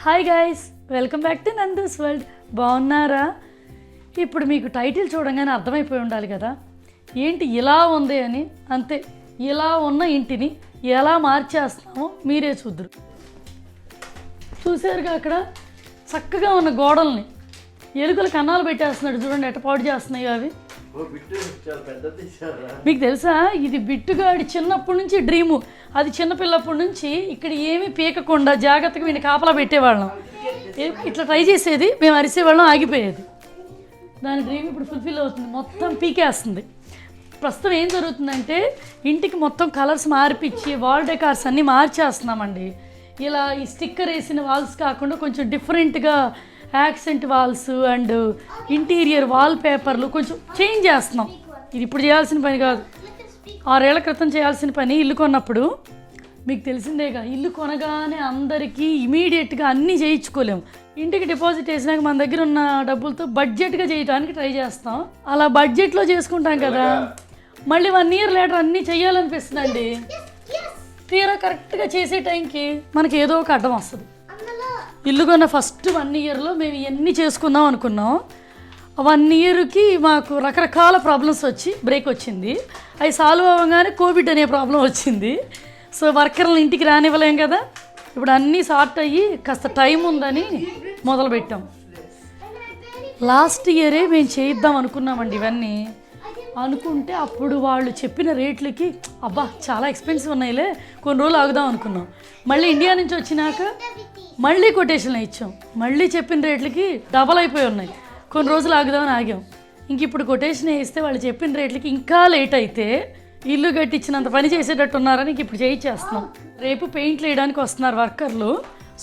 Hi guys, welcome back to Nandu's world. బాగున్నారా? ఇప్పుడు మీకు టైటిల్ చూడంగానే అర్థమైపోయి ఉండాలి కదా, ఏంటి ఇలా ఉంది అని. అంతే, ఇలా ఉన్న ఇంటిని ఎలా మార్చేస్తామో మీరే చూద్దరు. చూసారుగా అక్కడ చక్కగా ఉన్న గోడల్ని ఎలుకలు కన్నాలు పెట్టేస్తున్నాడు. చూడండి ఎట్ట పాడు చేస్తున్నాయో అవి. మీకు తెలుసా, ఇది బిట్టుగాడి చిన్నప్పటి నుంచి డ్రీము. అది చిన్నపిల్లప్పటి నుంచి ఇక్కడ ఏమీ పీకకుండా జాగ్రత్తగా వీడిని కాపలా పెట్టేవాళ్ళం. ఇట్లా ట్రై చేసేది, మేము అరిసేవాళ్ళం, ఆగిపోయేది. దాని డ్రీమ్ ఇప్పుడు ఫుల్ఫిల్ అవుతుంది, మొత్తం పీకేస్తుంది. ప్రస్తుతం ఏం జరుగుతుందంటే ఇంటికి మొత్తం కలర్స్ మార్పిచ్చి వాల్ డెకార్స్ అన్నీ మార్చేస్తున్నామండి. ఇలా ఈ స్టిక్కర్ వేసిన వాల్స్ కాకుండా కొంచెం డిఫరెంట్గా accent walls and interior wall పేపర్లు కొంచెం చేంజ్ చేస్తున్నాం. ఇది ఇప్పుడు చేయాల్సిన పని కాదు, 6 ఏళ్ల క్రితం చేయాల్సిన పని. ఇల్లు కొన్నప్పుడు మీకు తెలిసిందేగా, ఇల్లు కొనగానే అందరికీ ఇమీడియట్గా అన్నీ చేయించుకోలేము. ఇంటికి డిపాజిట్ వేసినాక మన దగ్గర ఉన్న డబ్బులతో బడ్జెట్గా చేయడానికి ట్రై చేస్తాం. అలా బడ్జెట్లో చేసుకుంటాం కదా, మళ్ళీ 1 year లేటర్ అన్నీ చేయాలనిపిస్తుందండి. తీరా కరెక్ట్గా చేసే టైంకి మనకి ఏదో ఒక అడ్డం వస్తుంది. ఇల్లు కొన్న ఫస్ట్ 1 yearలో మేము ఇవన్నీ చేసుకుందాం అనుకున్నాం. 1 yearకి మాకు రకరకాల ప్రాబ్లమ్స్ వచ్చి బ్రేక్ వచ్చింది. అవి సాల్వ్ అవ్వగానే కోవిడ్ అనే ప్రాబ్లం వచ్చింది. సో వర్కర్లను ఇంటికి రానివ్వలేం కదా. ఇప్పుడు అన్నీ సార్ట్ అయ్యి కాస్త టైం ఉందని మొదలుపెట్టాం. లాస్ట్ ఇయరే మేము చేయిద్దాం అనుకున్నామండి. ఇవన్నీ అనుకుంటే అప్పుడు వాళ్ళు చెప్పిన రేట్లకి అబ్బా చాలా ఎక్స్పెన్సివ్ ఉన్నాయిలే, కొన్ని రోజులు ఆగుదాం అనుకున్నాం. మళ్ళీ ఇండియా నుంచి వచ్చినాక మళ్ళీ కొటేషన్లు ఇచ్చాం. మళ్ళీ చెప్పిన రేట్లకి డబల్ అయిపోయి ఉన్నాయి. కొన్ని రోజులు ఆగుదామని ఆగాం. ఇంక ఇప్పుడు కొటేషన్ వేస్తే వాళ్ళు చెప్పిన రేట్లకి ఇంకా లేట్ అయితే ఇల్లు కట్టించినంత పని చేసేటట్టు ఉన్నారని ఇప్పుడు చేయించేస్తున్నాం. రేపు పెయింట్లు వేయడానికి వస్తున్నారు వర్కర్లు.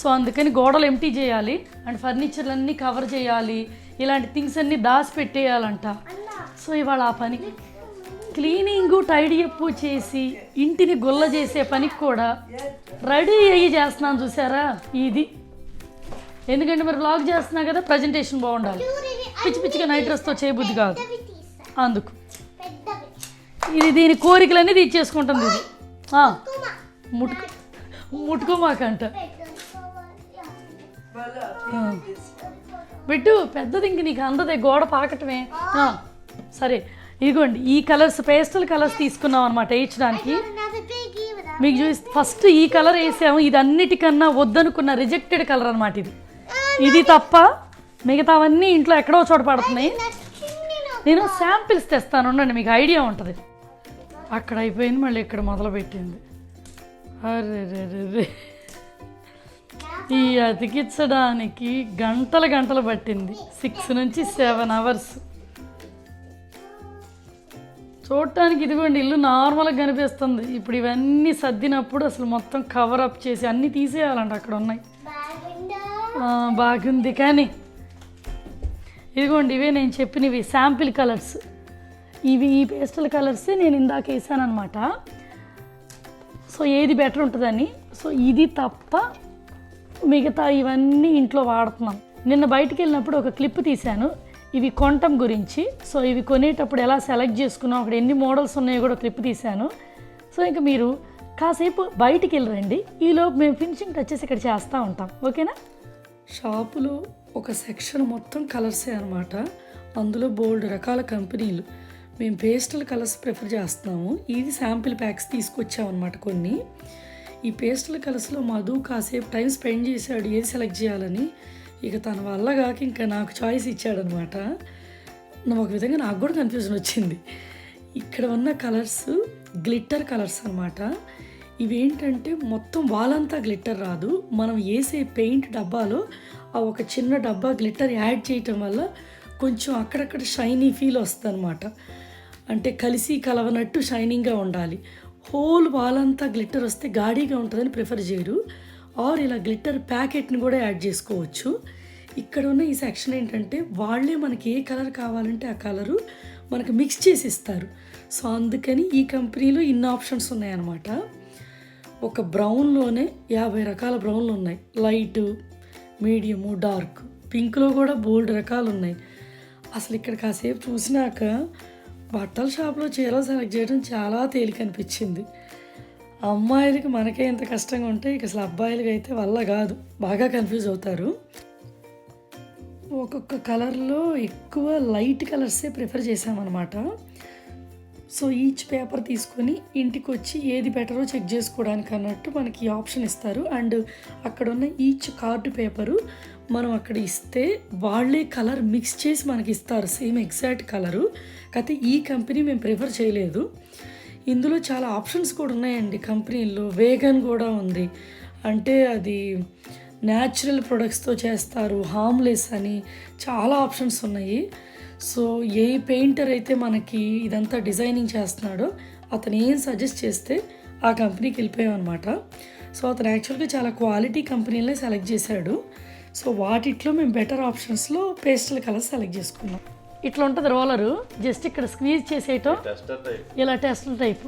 సో అందుకని గోడలు ఎంటీ చేయాలి అండ్ ఫర్నిచర్లు అన్నీ కవర్ చేయాలి, ఇలాంటి థింగ్స్ అన్నీ దాచి పెట్టేయాలంట. సో ఇవాళ ఆ పని క్లీనింగు టైడీ అప్ చేసి ఇంటిని గుల్ల చేసే పనికి కూడా రెడీ అయ్యి చేస్తున్నాను. చూసారా ఇది, ఎందుకంటే మరి వ్లాగ్ చేస్తున్నా కదా, ప్రజెంటేషన్ బాగుండాలి. పిచ్చి పిచ్చిగా నైట్ డ్రెస్తో చేయబుద్ధి కాదు. అందుకు ఇది దీని కోరికలన్నీ తీర్చేసుకుంటుంది. ఇది ముట్టుకోమాకంట బిట్టు, పెద్దది ఇంక నీకు అందదే, గోడ పాకటమే. సరే ఇదిగోండి, ఈ కలర్స్ పేస్టల్ కలర్స్ తీసుకున్నాం అనమాట వేయించడానికి. మీకు చూసి ఫస్ట్ ఈ కలర్ వేసాము. ఇది అన్నిటికన్నా వద్దనుకున్న రిజెక్టెడ్ కలర్ అనమాట. ఇది తప్ప మిగతావన్నీ ఇంట్లో ఎక్కడో చోట పడుతున్నాయి. నేను శాంపిల్స్ తెస్తాను, ఉండండి, మీకు ఐడియా ఉంటుంది. అక్కడ అయిపోయింది, మళ్ళీ ఇక్కడ మొదలుపెట్టింది. అరే ఈ అతికించడానికి గంటలు పట్టింది. 6 నుంచి 7 hours. చూడటానికి ఇదిగోండి ఇల్లు నార్మల్గా కనిపిస్తుంది. ఇప్పుడు ఇవన్నీ సర్దినప్పుడు అసలు మొత్తం కవర్ అప్ చేసి అన్నీ తీసేయాలంట. అక్కడ ఉన్నాయి, బాగుంది. కానీ ఇదిగోండి ఇవే నేను చెప్పినవి శాంపిల్ కలర్స్. ఇవి ఈ పేస్టల్ కలర్సే నేను ఇందాక వేసాను అనమాట. సో ఏది బెటర్ ఉంటుందని. సో ఇది తప్ప మిగతా ఇవన్నీ ఇంట్లో వాడుతున్నాం. నిన్న బయటికి వెళ్ళినప్పుడు ఒక క్లిప్ తీశాను, ఇవి కొనటం గురించి. సో ఇవి కొనేటప్పుడు ఎలా సెలెక్ట్ చేసుకున్నాం, అక్కడ ఎన్ని మోడల్స్ ఉన్నాయో కూడా క్లిప్ తీశాను. సో ఇంకా మీరు కాసేపు బయటికి వెళ్ళరండి, ఈలోపు మేము ఫినిషింగ్ టచెస్ ఇక్కడ చేస్తూ ఉంటాం. ఓకేనా? షాపులో ఒక సెక్షన్ మొత్తం కలర్సే అనమాట. అందులో బోల్డ్ రకాల కంపెనీలు. మేము పేస్టల్ కలర్స్ ప్రిఫర్ చేస్తున్నాము. ఇది శాంపిల్ ప్యాక్స్ తీసుకొచ్చామన్నమాట కొన్ని. ఈ పేస్టల్ కలర్స్లో మధు కాసేపు టైం స్పెండ్ చేశాడు ఏది సెలెక్ట్ చేయాలని. ఇక తన వల్ల కాక ఇంకా నాకు చాయిస్ ఇచ్చాడనమాట. ఒక విధంగా నాకు కూడా కన్ఫ్యూజన్ వచ్చింది. ఇక్కడ ఉన్న కలర్స్ గ్లిట్టర్ కలర్స్ అనమాట. ఇవేంటంటే మొత్తం వాళ్ళంతా గ్లిట్టర్ రాదు, మనం వేసే పెయింట్ డబ్బాలో ఆ ఒక చిన్న డబ్బా గ్లిట్టర్ యాడ్ చేయటం వల్ల కొంచెం అక్కడక్కడ షైనీ ఫీల్ వస్తుంది అనమాట. అంటే కలిసి కలవనట్టు షైనింగ్గా ఉండాలి. హోల్ వాళ్ళంతా గ్లిట్టర్ వస్తే గాడీగా ఉంటుందని ప్రిఫర్ చేయరు. ఆర్ ఇలా గ్లిట్టర్ ప్యాకెట్ని కూడా యాడ్ చేసుకోవచ్చు. ఇక్కడ ఉన్న ఈ సెక్షన్ ఏంటంటే వాళ్ళే మనకి ఏ కలర్ కావాలంటే ఆ కలరు మనకు మిక్స్ చేసి ఇస్తారు. సో అందుకని ఈ కంపెనీలో ఇన్ని ఆప్షన్స్ ఉన్నాయన్నమాట. ఒక బ్రౌన్లోనే 50 రకాల బ్రౌన్లు ఉన్నాయి. లైటు, మీడియము, డార్క్, పింక్లో కూడా బోల్డ్ రకాలు ఉన్నాయి. అసలు ఇక్కడ కాసేపు చూసినాక బట్టల షాప్లో చీరలు సెలెక్ట్ చేయడం చాలా తేలిక అనిపించింది. అమ్మాయిలకి మనకే ఇంత కష్టంగా ఉంటే ఇక అసలు అబ్బాయిలకి అయితే వల్ల కాదు, బాగా కన్ఫ్యూజ్ అవుతారు. ఒక్కొక్క కలర్లో ఎక్కువ లైట్ కలర్సే ప్రిఫర్ చేసామన్నమాట. సో ఈచ్ పేపర్ తీసుకొని ఇంటికి వచ్చి ఏది బెటరో చెక్ చేసుకోవడానికి అన్నట్టు మనకి ఆప్షన్ ఇస్తారు. అండ్ అక్కడ ఉన్న ఈచ్ కార్డు పేపరు మనం అక్కడ ఇస్తే వాళ్ళే కలర్ మిక్స్ చేసి మనకి ఇస్తారు, సేమ్ ఎగ్జాక్ట్ కలరు. కాకపోతే ఈ కంపెనీ మేము ప్రిఫర్ చేయలేదు. ఇందులో చాలా ఆప్షన్స్ కూడా ఉన్నాయండి కంపెనీల్లో. వేగన్ కూడా ఉంది, అంటే అది న్యాచురల్ ప్రొడక్ట్స్తో చేస్తారు, హార్మ్లెస్ అని చాలా ఆప్షన్స్ ఉన్నాయి. సో ఏ పెయింటర్ అయితే మనకి ఇదంతా డిజైనింగ్ చేస్తున్నాడో అతను ఏం సజెస్ట్ చేస్తే ఆ కంపెనీకి వెళ్ళిపోయామన్నమాట. సో అతను యాక్చువల్గా చాలా క్వాలిటీ కంపెనీలనే సెలెక్ట్ చేశాడు. సో వాటిట్లో మేము బెటర్ ఆప్షన్స్లో పేస్టల్ కలర్ సెలెక్ట్ చేసుకున్నాం. ఇట్లా ఉంటుంది రోలరు, జస్ట్ ఇక్కడ స్క్వీజ్ చేసేయటం, ఇలా టెస్టర్ టైపు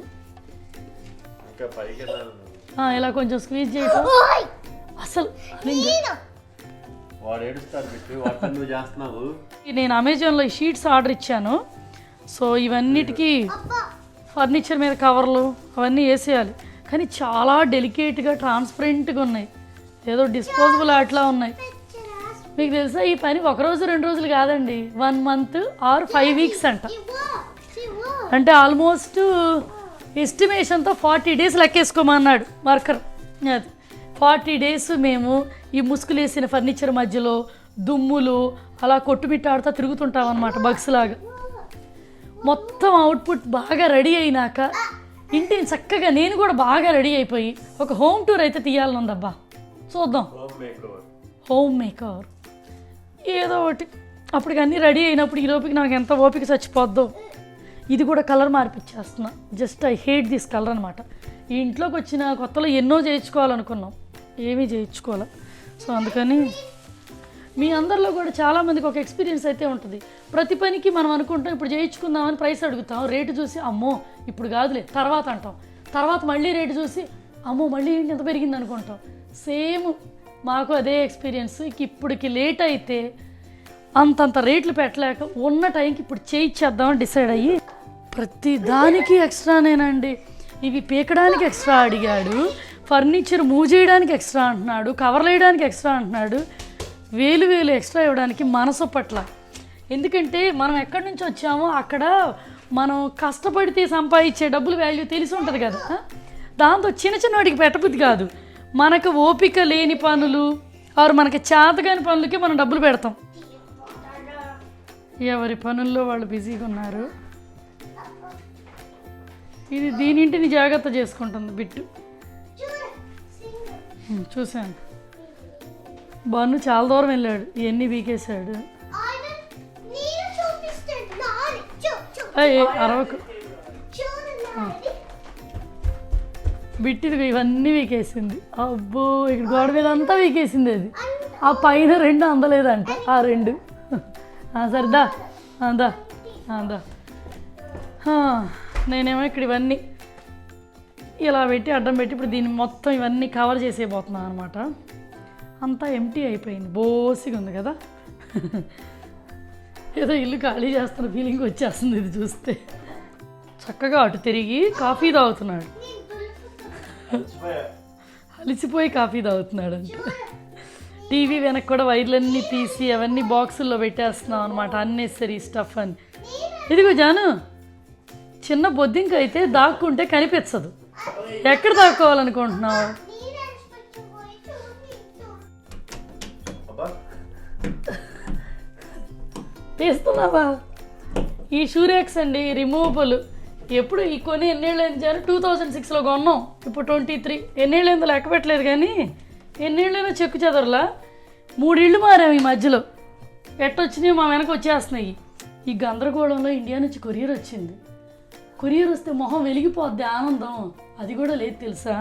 ఇలా కొంచెం స్క్వీజ్ చేయటం. అసలు నేను అమెజాన్లో ఈ షీట్స్ ఆర్డర్ ఇచ్చాను. సో ఇవన్నిటికీ ఫర్నిచర్ మీద కవర్లు అవన్నీ వేసేయాలి, కానీ చాలా డెలికేట్గా ట్రాన్స్పరెంట్గా ఉన్నాయి, ఏదో డిస్పోజబుల్ అట్లా ఉన్నాయి. మీకు తెలుసా ఈ పని 1 రోజు 2 రోజులు కాదండి, 1 month ఆర్ 5 weeks అంట. అంటే ఆల్మోస్ట్ ఎస్టిమేషన్తో 40 days లెక్కేసుకోమన్నాడు వర్కర్. అది 40 days మేము ఈ ముసుగులేసిన ఫర్నిచర్ మధ్యలో దుమ్ములు అలా కొట్టుమిట్టాడుతూ తిరుగుతుంటాం అన్నమాట, బగ్స్ లాగా. మొత్తం అవుట్పుట్ బాగా రెడీ అయినాక ఇంటిని చక్కగా నేను కూడా బాగా రెడీ అయిపోయి ఒక హోమ్ టూర్ అయితే తీయాలనుందబ్బా. చూద్దాం, హోమ్ మేకవర్ ఏదో ఒకటి. అప్పటికి అన్నీ రెడీ అయినప్పుడు ఈ లోపుకి నాకు ఎంత ఓపిక చచ్చిపోద్దో. ఇది కూడా కలర్ మార్పిచ్చేస్తున్నా, just I hate this colour అనమాట. ఈ ఇంట్లోకి వచ్చిన కొత్తలో ఎన్నో చేయించుకోవాలనుకున్నాం, ఏమీ చేయించుకోవాలి. సో అందుకని మీ అందరిలో కూడా చాలామందికి ఒక ఎక్స్పీరియన్స్ అయితే ఉంటుంది. ప్రతి పనికి మనం అనుకుంటాం ఇప్పుడు చేయించుకుందామని ప్రైస్ అడుగుతాం, రేటు చూసి అమ్మో ఇప్పుడు కాదులే తర్వాత అంటాం, తర్వాత మళ్ళీ రేటు చూసి అమ్మో మళ్ళీ ఏంటి ఎంత పెరిగింది అనుకుంటాం. సేమ్ మాకు అదే ఎక్స్పీరియన్స్. ఇప్పటికి లేట్ అయితే అంతంత రేట్లు పెట్టలేక ఉన్న టైంకి ఇప్పుడు చేయించేద్దామని డిసైడ్ అయ్యి ప్రతి దానికి ఎక్స్ట్రానేనండి. ఇవి పీకడానికి ఎక్స్ట్రా అడిగాడు, ఫర్నిచర్ మూవ్ చేయడానికి ఎక్స్ట్రా అంటున్నాడు, కవర్లు వేయడానికి ఎక్స్ట్రా అంటున్నాడు. వేలు ఎక్స్ట్రా ఇవ్వడానికి మనసు పట్ల. ఎందుకంటే మనం ఎక్కడి నుంచి వచ్చామో అక్కడ మనం కష్టపడితే సంపాదించే డబ్బులు వాల్యూ తెలిసి ఉంటుంది కదా. దాంతో చిన్న వాటికి పెట్టబుద్ధి కాదు. మనకు ఓపిక లేని పనులు ఆరు మనకి చేతగాని పనులకి మనం డబ్బులు పెడతాం. ఎవరి పనుల్లో వాళ్ళు బిజీగా ఉన్నారు. ఇది దీనింటిని జాగ్రత్త చేసుకుంటుంది బిట్టు. చూశాను, బన్ను చాలా దూరం వెళ్ళాడు, ఇవన్నీ బీకేశాడు. అరవకు బిట్టిది ఇవన్నీ వీకేసింది. అబ్బో ఇక్కడ గోడ మీద అంతా వీకేసింది. అది ఆ పైన 2 అందలేదంట, ఆ 2 సరిదా అందా అందా. నేనేమో ఇక్కడ ఇవన్నీ ఇలా పెట్టి అడ్డం పెట్టి ఇప్పుడు దీన్ని మొత్తం ఇవన్నీ కవర్ చేసేయబోతున్నాను అనమాట. అంతా ఎంటీ అయిపోయింది, బోసిగా ఉంది కదా. ఏదో ఇల్లు ఖాళీ చేస్తున్న ఫీలింగ్ వచ్చేస్తుంది ఇది చూస్తే. చక్కగా అటు తిరిగి కాఫీ తాగుతున్నాడు, అలిసిపోయి కాఫీ తాగుతున్నాడు అంటే. టీవీ వెనక్కి కూడా వైర్లన్నీ తీసి అవన్నీ బాక్సుల్లో పెట్టేస్తున్నాం అనమాట, అన్నెసరీ స్టఫ్ అని. ఇదిగో జాను, చిన్న బొద్దింక అయితే దాక్కుంటే కనిపించదు, ఎక్కడ దాక్కోవాలనుకుంటున్నావు? తీస్తున్నావా? ఈ షూరెక్స్ అండి రిమూవబుల్. ఎప్పుడు ఈ కొని ఎన్నేళ్ళు అయింది? 2006లో కొన్నాం, ఇప్పుడు 23. ఎన్నేళ్ళు అయిందో లెక్క పెట్టలేదు, కానీ ఎన్నేళ్ళైనా చెక్కు చెదరలా. 3 ఇళ్ళు మారాము ఈ మధ్యలో. ఎట్టొచ్చినాయి మా వెనక వచ్చేస్తున్నాయి. ఈ గందరగోళంలో ఇండియా నుంచి కొరియర్ వచ్చింది. కొరియర్ వస్తే మొహం వెలిగిపోద్ది ఆనందం, అది కూడా లేదు తెలుసా.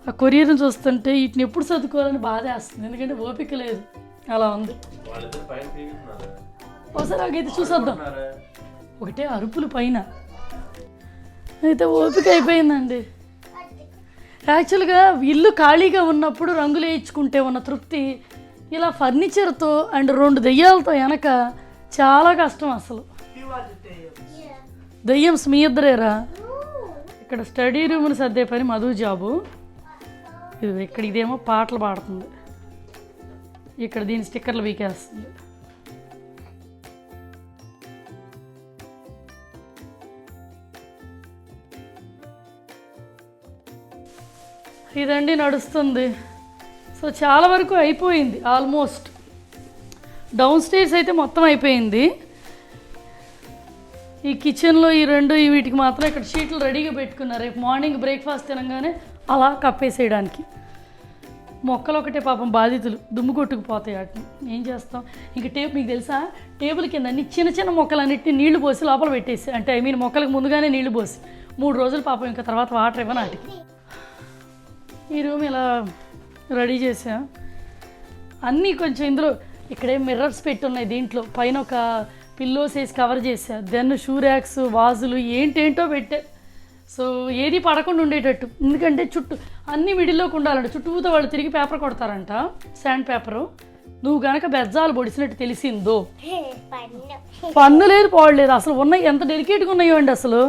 ఆ కొరియర్ని చూస్తుంటే వీటిని ఎప్పుడు చదువుకోవాలని బాధ వేస్తుంది, ఎందుకంటే ఓపిక లేదు. అలా ఉంది. ఒకసారి నాకైతే చూసొద్దాం. ఒకటే అరుపులు పైన అయితే ఓపిక అయిపోయిందండి. యాక్చువల్గా ఇల్లు ఖాళీగా ఉన్నప్పుడు రంగులు వేయించుకుంటే ఉన్న తృప్తి ఇలా ఫర్నిచర్తో అండ్ 2 దెయ్యాలతో వెనక చాలా కష్టం అసలు. దెయ్యం మీ ఇద్దరేరా? ఇక్కడ స్టడీ రూమ్ని సర్దే పని మధు జాబు. ఇక్కడ ఇదేమో పాటలు పాడుతుంది, ఇక్కడ దీని స్టిక్కర్లు వీకేస్తుంది. ఇదండి నడుస్తుంది. సో చాలా వరకు అయిపోయింది ఆల్మోస్ట్. డౌన్ స్టేర్స్ అయితే మొత్తం అయిపోయింది. ఈ కిచెన్లో ఈ రెండు వీటికి మాత్రం ఇక్కడ షీట్లు రెడీగా పెట్టుకున్నారు, రేపు మార్నింగ్ బ్రేక్ఫాస్ట్ తినగానే అలా కప్పేసేయడానికి. మొక్కలు ఒకటే పాపం బాధితులు, దుమ్ము కొట్టుకుపోతాయి వాటిని, ఏం చేస్తాం. ఇంక మీకు తెలుసా, టేబుల్ కింద అన్ని చిన్న చిన్న మొక్కలన్నింటినీ నీళ్లు పోసి లోపల పెట్టేసి, అంటే ఐ మీన్ మొక్కలకు ముందుగానే నీళ్లు పోసి 3 రోజులు పాపం, ఇంకా తర్వాత వాటర్ ఇవ్వను వాటికి. ఈ రూమ్ ఇలా రెడీ చేసా. అన్నీ కొంచెం ఇందులో ఇక్కడే మిర్రర్స్ పెట్టున్నాయి, దీంట్లో పైన ఒక పిల్లోస్ వేసి కవర్ చేసా. దెన్ షూ ర్యాక్స్, వాజులు ఏంటేంటో పెట్టా. సో ఏది పడకుండా ఉండేటట్టు, ఎందుకంటే చుట్టూ అన్ని మిడిల్లోకి ఉండాలంట. చుట్టూతో వాళ్ళు తిరిగి పేపర్ కొడతారంట, శాండ్ పేపరు. నువ్వు గనక బెజ్జాలు పొడిచినట్టు తెలిసిందో, పన్ను లేదు పాడు లేదు, అసలు ఉన్నాయి ఎంత డెలికేట్గా ఉన్నాయో అండి. అసలు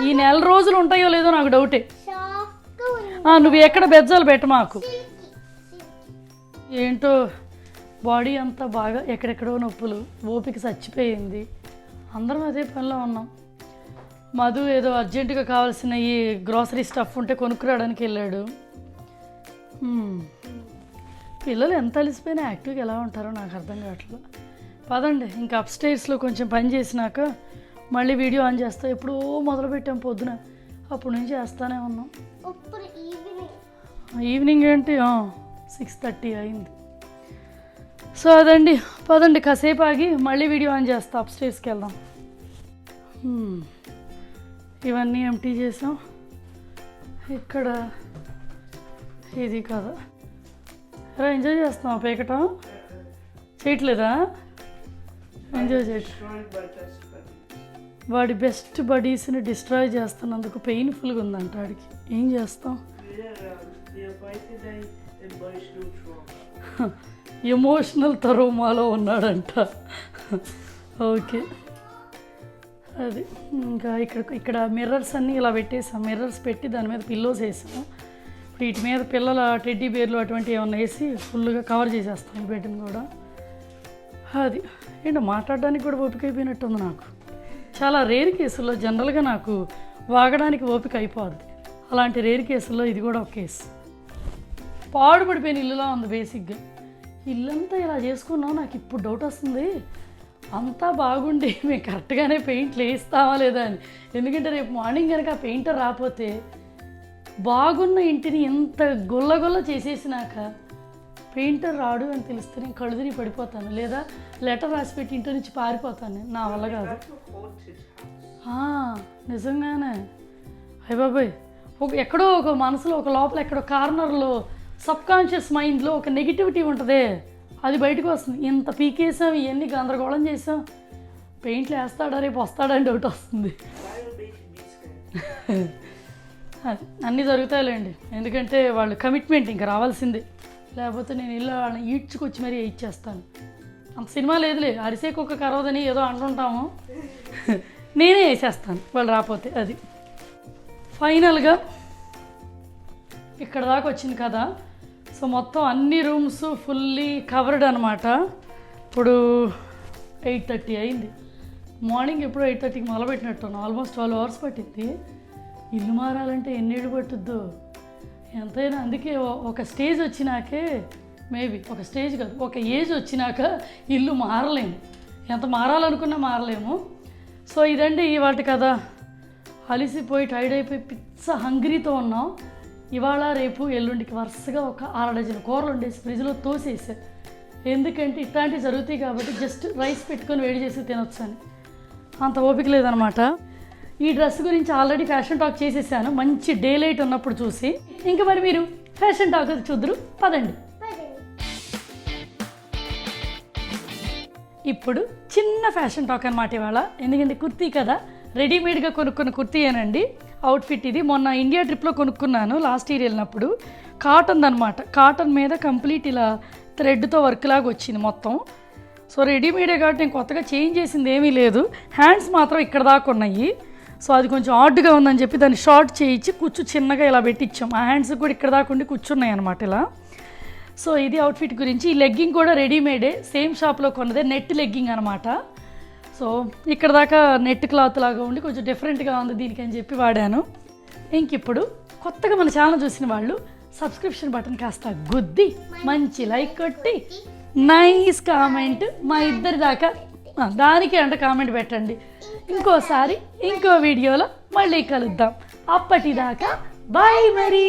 ఈ నెల రోజులు ఉంటాయో లేదో నాకు డౌటే. నువ్వు ఎక్కడ బెజ్జాలు పెట్ట మాకు. ఏంటో బాడీ అంతా బాగా ఎక్కడెక్కడో నొప్పులు, ఓపిక చచ్చిపోయింది. అందరం అదే పనిలో ఉన్నాం. మధు ఏదో అర్జెంటుగా కావాల్సిన ఈ గ్రాసరీ స్టఫ్ ఉంటే కొనుక్కురావడానికి వెళ్ళాడు. పిల్లలు ఎంత అలిసిపోయినా యాక్టివ్గా ఎలా ఉంటారో నాకు అర్థం కావట్లేదు. పదండి ఇంకా అప్స్టైర్స్లో కొంచెం పని చేసినాక మళ్ళీ వీడియో ఆన్ చేస్తా. ఎప్పుడో మొదలుపెట్టాం పొద్దున, అప్పటి నుంచి చేస్తానే ఉన్నాం. ఈవినింగ్ ఏంటి 6:30 అయింది. సో అదండి, పదండి కాసేపు ఆగి మళ్ళీ వీడియో ఆన్ చేస్తా. అప్స్టైర్స్కి వెళ్దాం. ఇవన్నీ ఎంటీ చేసాం. ఇక్కడ ఇది కదా, ఎలా ఎంజాయ్ చేస్తాం. పేకటం చేయట్లేదా? ఎంజాయ్ చేయట్లేదు. వాడి బెస్ట్ బడీస్ని డిస్ట్రాయ్ చేస్తున్నందుకు పెయిన్ఫుల్గా ఉందంట వాడికి. ఏం చేస్తాం, ఎమోషనల్ తరోమాలో ఉన్నాడంట. ఓకే, అది ఇంకా ఇక్కడ మిర్రర్స్ అన్నీ ఇలా పెట్టేసాం. మిర్రర్స్ పెట్టి దాని మీద పిల్లోస్ వేసాము. వీటి మీద పిల్లల టెడ్డీ బేర్లు అటువంటివి ఏమన్నా వేసి ఫుల్గా కవర్ చేసేస్తాం ఈ బెడ్ని కూడా. అది ఏంటో మాట్లాడడానికి కూడా ఓపిక అయిపోయినట్టుంది నాకు. చాలా రేర్ కేసుల్లో జనరల్గా నాకు వాగడానికి ఓపిక అయిపోద్ది, అలాంటి రేర్ కేసుల్లో ఇది కూడా ఒక కేసు. పాడుపడిపోయిన ఇల్లులా ఉంది బేసిక్గా. ఇల్లంతా ఇలా చేసుకున్నాం. నాకు ఇప్పుడు డౌట్ వస్తుంది, అంతా బాగుండి మేము కరెక్ట్గానే పెయింట్లు వేస్తామా లేదా అని. ఎందుకంటే రేపు మార్నింగ్ కనుక ఆ పెయింటర్ రాకపోతే బాగున్న ఇంటిని ఎంత గొల్లగొల్ల చేసేసినాక పెయింటర్ రాడు అని తెలిస్తే నేను కడుదిని పడిపోతాను, లేదా లెటర్ రాసి పెట్టి ఇంటి నుంచి పారిపోతాను. నా వల్ల కాదు. నిజంగానే అయ్య బాబాయ్, ఎక్కడో ఒక మనసులో ఒక లోపల ఎక్కడో కార్నర్లో సబ్కాన్షియస్ మైండ్లో ఒక నెగిటివిటీ ఉంటుందే, అది బయటకు వస్తుంది. ఇంత పీకేసాం, ఇవన్నీ గందరగోళం చేసాం, పెయింట్లు వేస్తాడా రేపు వస్తాడని డౌట్ వస్తుంది. అన్నీ జరుగుతాయిలేండి, ఎందుకంటే వాళ్ళు కమిట్మెంట్ ఇంకా రావాల్సిందే. లేకపోతే నేను ఇల్లు వాళ్ళని ఈడ్చుకొచ్చి మరీ ఇచ్చేస్తాను. అంత సినిమా లేదులే, అరిసే కుక్క కరవదని ఏదో అంటుంటాము, నేనే వేసేస్తాను వాళ్ళు రాకపోతే. అది ఫైనల్గా ఇక్కడ దాకా వచ్చింది కదా. సో మొత్తం అన్ని రూమ్స్ ఫుల్లీ కవర్డ్ అనమాట. ఇప్పుడు 8:30 అయింది. మార్నింగ్ ఎప్పుడు 8:30కి మొదలుపెట్టినట్టున్నాను. ఆల్మోస్ట్ 12 hours పట్టింది. ఇల్లు మారాలంటే ఎన్నేళ్ళు పట్టుద్దో ఎంతైనా. అందుకే ఒక స్టేజ్ వచ్చినాకే, మేబీ ఒక స్టేజ్ కాదు, ఒక ఏజ్ వచ్చినాక ఇల్లు మారలేము. ఎంత మారాలనుకున్నా మారలేము. సో ఇదండి ఇవాళ కదా. అలిసిపోయి టైర్డ్ అయిపోయి పిచ్చ హంగ్రీతో ఉన్నాం. ఇవాళ రేపు ఎల్లుండికి వరుసగా ఒక 6 డజన్ కూరలు ఉండేసి ఫ్రిడ్జ్లో తోసేసా. ఎందుకంటే ఇట్లాంటివి జరుగుతాయి కాబట్టి జస్ట్ రైస్ పెట్టుకొని వేడి చేసి తినొచ్చు అని. అంత ఓపిక లేదనమాట. ఈ డ్రెస్ గురించి ఆల్రెడీ ఫ్యాషన్ టాక్ చేసేసాను, మంచి డే లైట్ ఉన్నప్పుడు చూసి. ఇంకా మరి మీరు ఫ్యాషన్ టాక్ చూద్దరు, పదండి. ఇప్పుడు చిన్న ఫ్యాషన్ టాక్ అనమాట ఇవాళ. ఎందుకంటే కుర్తీ కదా, రెడీమేడ్గా కొనుక్కున్న కుర్తీ ఏనండి. అవుట్ఫిట్ ఇది మొన్న ఇండియా ట్రిప్లో కొనుక్కున్నాను లాస్ట్ ఇయర్ వెళ్ళినప్పుడు. కాటన్ అనమాట. కాటన్ మీద కంప్లీట్ ఇలా థ్రెడ్తో వర్క్ లాగా వచ్చింది మొత్తం. సో రెడీమేడే కాబట్టి నేను కొత్తగా చేంజ్ చేసింది ఏమీ లేదు. హ్యాండ్స్ మాత్రం ఇక్కడ దాకా ఉన్నాయి. సో అది కొంచెం ఆడ్గా ఉందని చెప్పి దాన్ని షార్ట్ చేయించి కుచ్చు చిన్నగా ఇలా పెట్టించాం. ఆ హ్యాండ్స్ కూడా ఇక్కడ దాకా ఉండి కూర్చున్నాయి అనమాట ఇలా. సో ఇది అవుట్ఫిట్ గురించి. ఈ లెగ్గింగ్ కూడా రెడీమేడే, సేమ్ షాప్లో కొన్నదే, నెట్ లెగ్గింగ్ అనమాట. సో ఇక్కడ దాకా నెట్ క్లాత్ లాగా ఉండి కొంచెం డిఫరెంట్గా ఉంది దీనికి అని చెప్పి వాడాను. ఇంకిప్పుడు కొత్తగా మన ఛానల్ చూసిన వాళ్ళు సబ్స్క్రిప్షన్ బటన్ కాస్త గుద్ది మంచి లైక్ కొట్టి నైస్ కామెంట్ మా ఇద్దరి దాకా దానికి కామెంట్ పెట్టండి. ఇంకోసారి ఇంకో వీడియోలో మళ్ళీ కలుద్దాం. అప్పటిదాకా బాయ్ మరి.